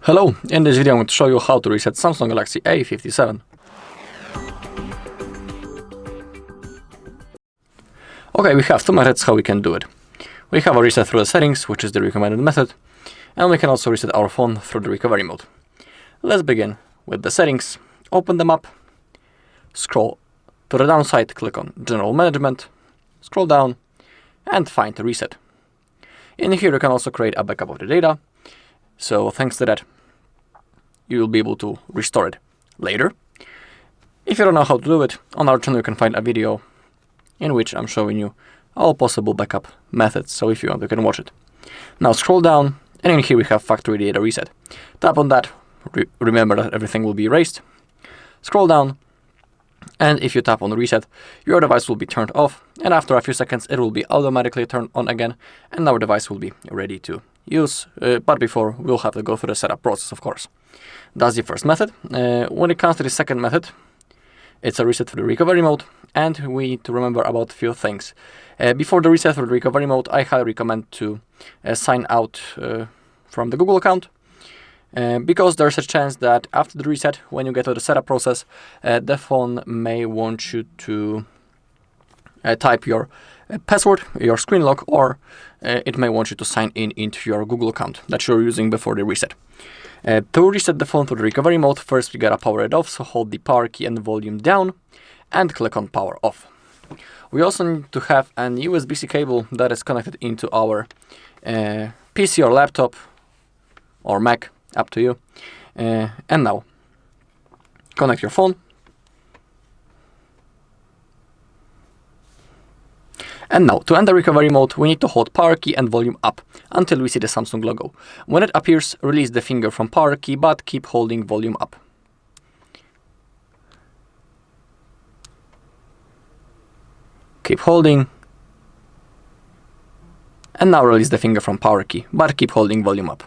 Hello, in this video I'm going to show you how to reset Samsung Galaxy A57. Okay, we have two methods how we can do it. We have a reset through the settings, which is the recommended method, and we can also reset our phone through the recovery mode. Let's begin with the settings. Open them up, scroll to the downside, click on General Management, scroll down, and find the reset. In here you can also create a backup of the data. So thanks to that, you will be able to restore it later. If you don't know how to do it, on our channel you can find a video in which I'm showing you all possible backup methods. So if you want, you can watch it. Now scroll down, and in here we have factory data reset. Tap on that, remember that everything will be erased. Scroll down, and if you tap on reset, your device will be turned off, and after a few seconds it will be automatically turned on again, and our device will be ready to use, but before we'll have to go through the setup process, of course. That's the first method. When it comes to the second method, it's a reset for the recovery mode, and we need to remember about a few things. Before the reset for the recovery mode, I highly recommend to sign out from the Google account, because there's a chance that after the reset, when you get to the setup process, the phone may want you to type your password, your screen lock, or it may want you to sign in into your Google account that you're using before the reset. To reset the phone to the recovery mode, first we gotta power it off, so hold the power key and volume down and click on power off. We also need to have an USB-C cable that is connected into our PC or laptop or Mac, up to you. And now connect your phone. And now, to enter recovery mode, we need to hold power key and volume up until we see the Samsung logo. When it appears, release the finger from power key, but keep holding volume up. Keep holding. And now release the finger from power key, but keep holding volume up.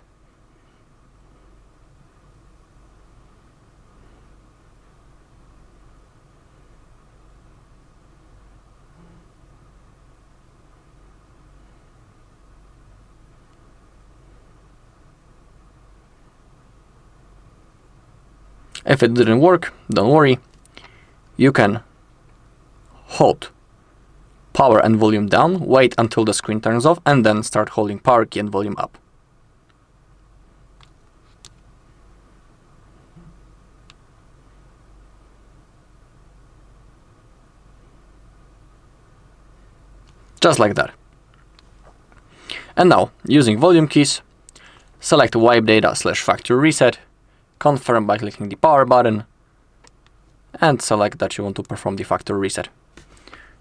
If it didn't work, don't worry. You can hold power and volume down, wait until the screen turns off, and then start holding power key and volume up. Just like that. And now, using volume keys, select wipe data / factory reset, confirm by clicking the power button, and select that you want to perform the factory reset.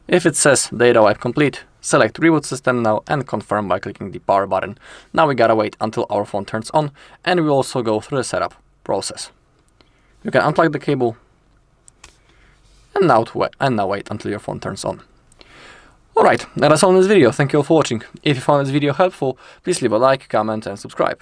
If it says data wipe complete, select reboot system now and confirm by clicking the power button. Now we gotta wait until our phone turns on, and we also go through the setup process. You can unplug the cable and now wait until your phone turns on. Alright, that's all in this video. Thank you all for watching. If you found this video helpful, please leave a like, comment and subscribe.